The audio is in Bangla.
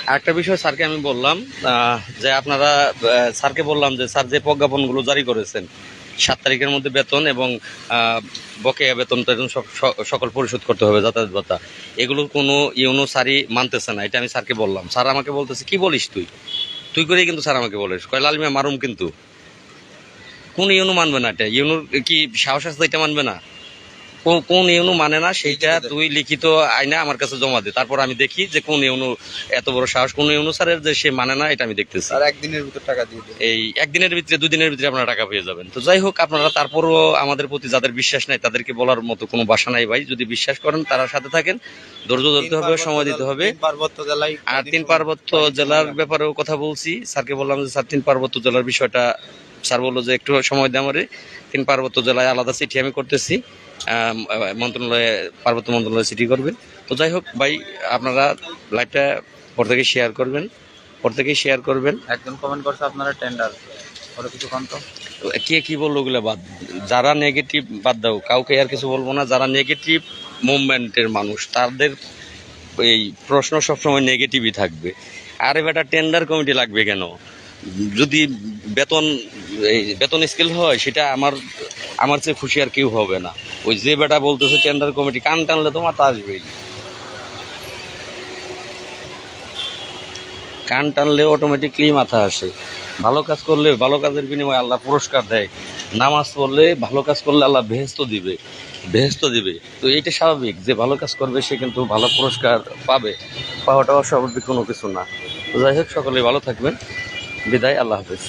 আরেকটা বিষয় স্যারকে আমি বললাম যে আপনারা স্যারকে বললাম যে স্যার যে প্রজ্ঞাপনগুলো জারি করেছেন 7 তারিখের মধ্যে বেতন এবং বকেয়া বেতন টেতন সকল পরিশোধ করতে হবে, যাতায়াত ভাতা, এগুলো কোনো ইউনো স্যারই মানতেছে না। এটা আমি স্যারকে বললাম। স্যার আমাকে বলতেছে কি বলিস তুই তুই করেই কিন্তু স্যার আমাকে বলিস, কয় লালমিয়া মারুম কিন্তু। কোন ইউনো মানবে না? এটা ইউনোর কি সাহস আছে এটা মানবে না? কোন ইউনো মানে না সেইটা তুই লিখিত আইনা আমার কাছে জমা দে, তারপর আমি দেখি যে কোন ইউনো এত বড় সাহস, কোন ইউনো স্যারের যে সে মানে না, এটা আমি দেখতেছি। আর একদিনের ভিতর টাকা দিয়ে দেবে। এই একদিনের ভিতরে 2 দিনের ভিতরে আপনারা টাকা পেয়ে যাবেন। তো যাই হোক, আপনারা তারপরও আমাদের প্রতি যাদের বিশ্বাস নাই তাদেরকে বলার মতো কোনো ভাষা নাই ভাই। যদি বিশ্বাস করেন তারা সাথে থাকেন, ধৈর্য ধরতে হবে, সময় দিতে হবে। আর 3 পার্বত্য জেলার ব্যাপারেও কথা বলছি, স্যারকে বললাম যে স্যার 3 পার্বত্য জেলার বিষয়টা, স্যার বললো যে একটু সময় দেয় আমারে। 3 পার্বত্য জেলায় আলাদা চিঠি আমি করতেছি, মন্ত্রণালয়ে, পার্বত্য মন্ত্রণালয়ে চিঠি করবেন। তো যাই হোক ভাই, আপনারা লাইভটা প্রত্যেকে শেয়ার করবেন। একজন কমেন্ট করছে আপনারা টেন্ডার ওরা কিছু কম তো। কে কি বললো ওগুলো বাদ, যারা নেগেটিভ বাদ দাও, কাউকে আর কিছু বলবো না। যারা নেগেটিভ মুভমেন্টের মানুষ তাদের এই প্রশ্ন সবসময় নেগেটিভই থাকবে। আরে বেটা, টেন্ডার কমিটি লাগবে কেন? যদি বেতন স্কেল হয়, সেটা আমার চেয়ে খুশি আর কেউ হবে না। ওই যে বেটা বলতেছে টেন্ডার কমিটি, কান টানলে তো মাথা আসবেই, কান টানলে অটোমেটিকলি মাথা আসে। ভালো কাজ করলে ভালো কাজের বিনিময়ে আল্লাহ পুরস্কার দেয়, নামাজ পড়লে ভালো কাজ করলে আল্লাহ বেহেস্ত দিবে। তো এইটা স্বাভাবিক, যে ভালো কাজ করবে সে কিন্তু ভালো পুরস্কার পাবে, পাওয়াটা অস্বাভাবিক কোনো কিছু না। তো যাই হোক, সকলে ভালো থাকবেন। বিদায়, আল্লাহ হাফেজ।